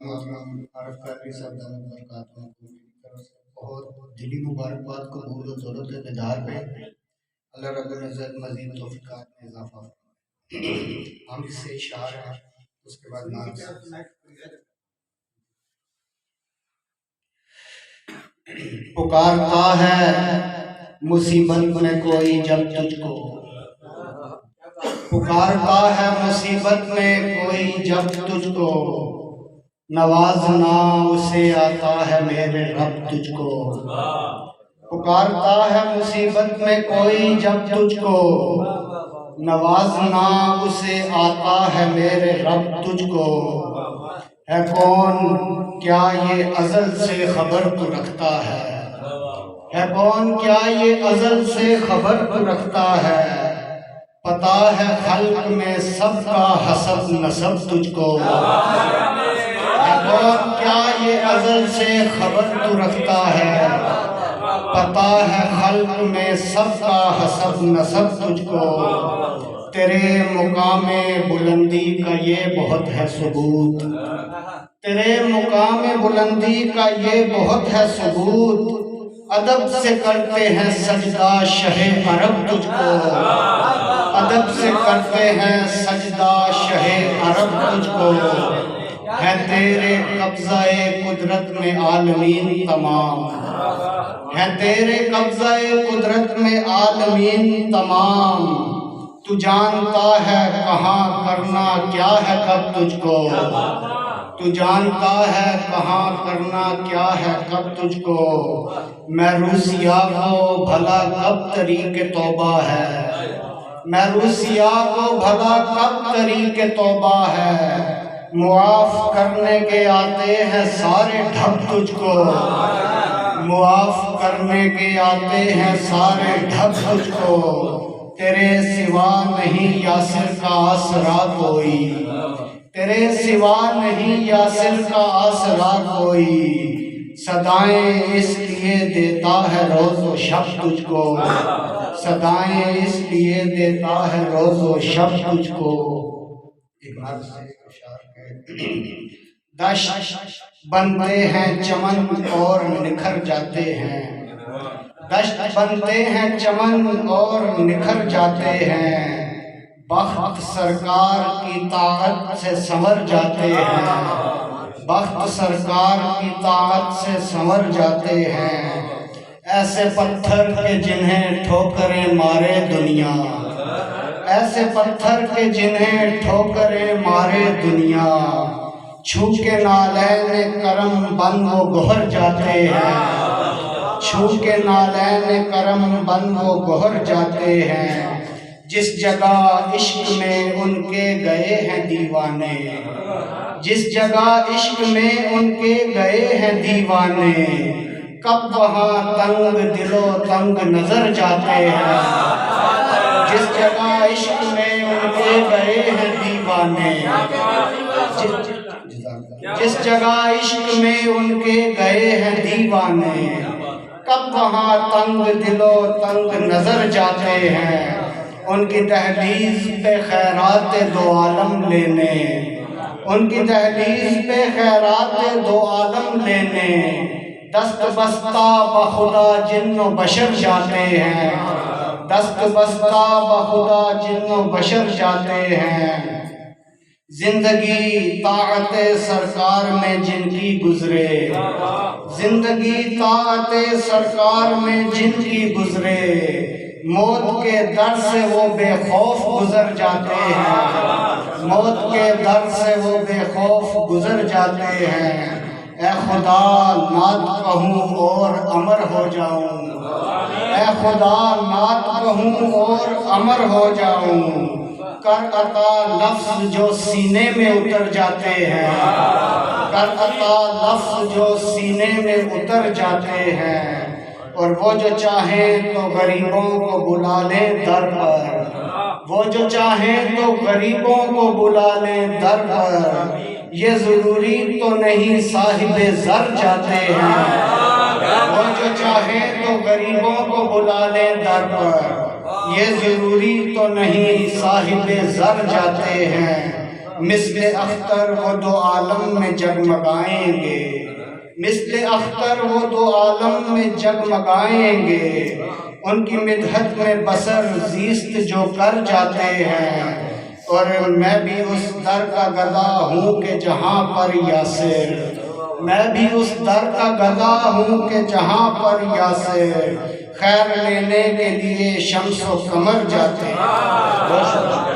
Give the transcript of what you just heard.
عرف کر صاحب دامت برکاتہ کو میری طرف سے بہت دلی مبارکباد قبول و ضرورت بیدار پہ اللہ رب العزت مزید توفیقات میں اضافہ فرمائے۔ ہم اس سے اشعار ہیں، اس کے بعد نام پکارتا ہے مصیبت میں کوئی جب تجھ کو، پکارتا ہے مصیبت میں کوئی جب تجھ کو، نوازنا اسے آتا ہے میرے رب تجھ کو۔ پکارتا ہے مصیبت میں کوئی جب تجھ کو، نوازنا اسے آتا ہے میرے رب تجھ کو۔ ہے کون کیا یہ ازل سے خبر تو رکھتا ہے کون کیا یہ ازل سے خبر تو رکھتا ہے، پتا ہے خلق میں سب کا حسب نسب تجھ کو۔ ہے کون کیا یہ ازل سے خبر تو رکھتا ہے، پتا ہے خلق میں سب کا حسب نسب تجھ کو۔ تیرے مقام بلندی کا یہ بہت ہے ثبوت، تیرے مقام بلندی کا یہ بہت ہے ثبوت، ادب سے کرتے ہیں سجدہ شہ عرب تجھ کو۔ ادب سے کرتے ہیں سجدہ شہ عرب تجھ کو۔ ہے تیرے قبضہ قدرت میں عالمین تمام، ہے تیرے قبضہ قدرت میں عالمین تمام، تو جانتا ہے کہاں کرنا کیا ہے کب تجھ کو۔ تو جانتا ہے کہاں کرنا کیا ہے کب تجھ کو۔ میں روسیا کو بھلا کب طریق توبہ ہے، میں روسیا کو بھلا کب طریق توبہ ہے، معاف کرنے کے آتے ہیں سارے ڈھب تجھ کو۔ معاف کرنے کے آتے ہیں سارے ڈھب تجھ کو۔ تیرے سوا نہیں یاسر کا آسرا کوئی، تیرے سوا نہیں یاسر کا آسرا کوئی، صدائیں اس لیے دیتا ہے روز و شب تجھ کو، صدائیں اس لیے دیتا ہے روز و شب تجھ کو۔ ایک بار سے اشعار ہے، دشت بنتے ہیں چمن اور نکھر جاتے ہیں، دشت بنتے ہیں چمن اور نکھر جاتے ہیں، بخت سرکار کی طاعت سے سنور جاتے ہیں، بخت سرکار کی طاعت سے سنور جاتے ہیں۔ ایسے پتھر کے جنہیں ٹھوکریں مارے دنیا، ایسے پتھر کے جنہیں ٹھوکریں مارے دنیا، چھو کے نالین کرم بن وہ گہر جاتے ہیں، چھو کے نالین کرم بن وہ گہر جاتے ہیں۔ جس جگہ عشق میں ان کے گئے ہیں دیوانے، جس جگہ عشق میں ان کے گئے ہیں دیوانے، کب وہاں تنگ دل و تنگ نظر جاتے ہیں۔ جس جگہ عشق میں ان کے گئے ہیں دیوانے، جس جگہ عشق میں ان کے گئے ہیں دیوانے، کب وہاں تنگ دل و تنگ نظر جاتے ہیں۔ ان کی دہلیز پہ خیرات دو عالم لینے، ان کی دہلیز پہ خیرات دو عالم لینے، دست بستہ بخدا جن و بشر جاتے ہیں، دست بستہ بخدا جن و بشر جاتے ہیں۔ زندگی طاعت سرکار میں جن کی گزرے، زندگی طاعت سرکار میں جن کی گزرے، موت کے در سے وہ بے خوف گزر جاتے ہیں، موت کے در سے وہ بے خوف گزر جاتے ہیں۔ اے خدا نعت کہوں اور امر ہو جاؤں، اے خدا نعت کہوں اور امر ہو جاؤں، کر عطا لفظ جو سینے میں اتر جاتے ہیں، کر عطا لفظ جو سینے میں اتر جاتے ہیں۔ اور وہ جو چاہیں تو غریبوں کو بلا لیں در پر، وہ جو چاہیں تو غریبوں کو بلا لیں در پر، یہ ضروری تو نہیں صاحب زر جاتے ہیں۔ وہ جو چاہیں تو غریبوں کو بلا لیں در پر، یہ ضروری تو نہیں صاحب زر جاتے ہیں۔ مثل اختر وہ دو عالم میں جگمگائیں گے، مثل اختر وہ دو عالم میں جگمگائیں گے، ان کی مدحت میں بسر زیست جو کر جاتے ہیں، اور میں بھی اس در کا گدا ہوں کہ جہاں پر یاسر، میں بھی اس در کا گدا ہوں کہ جہاں پر یاسر خیر لینے کے لیے شمس و قمر جاتے ہیں۔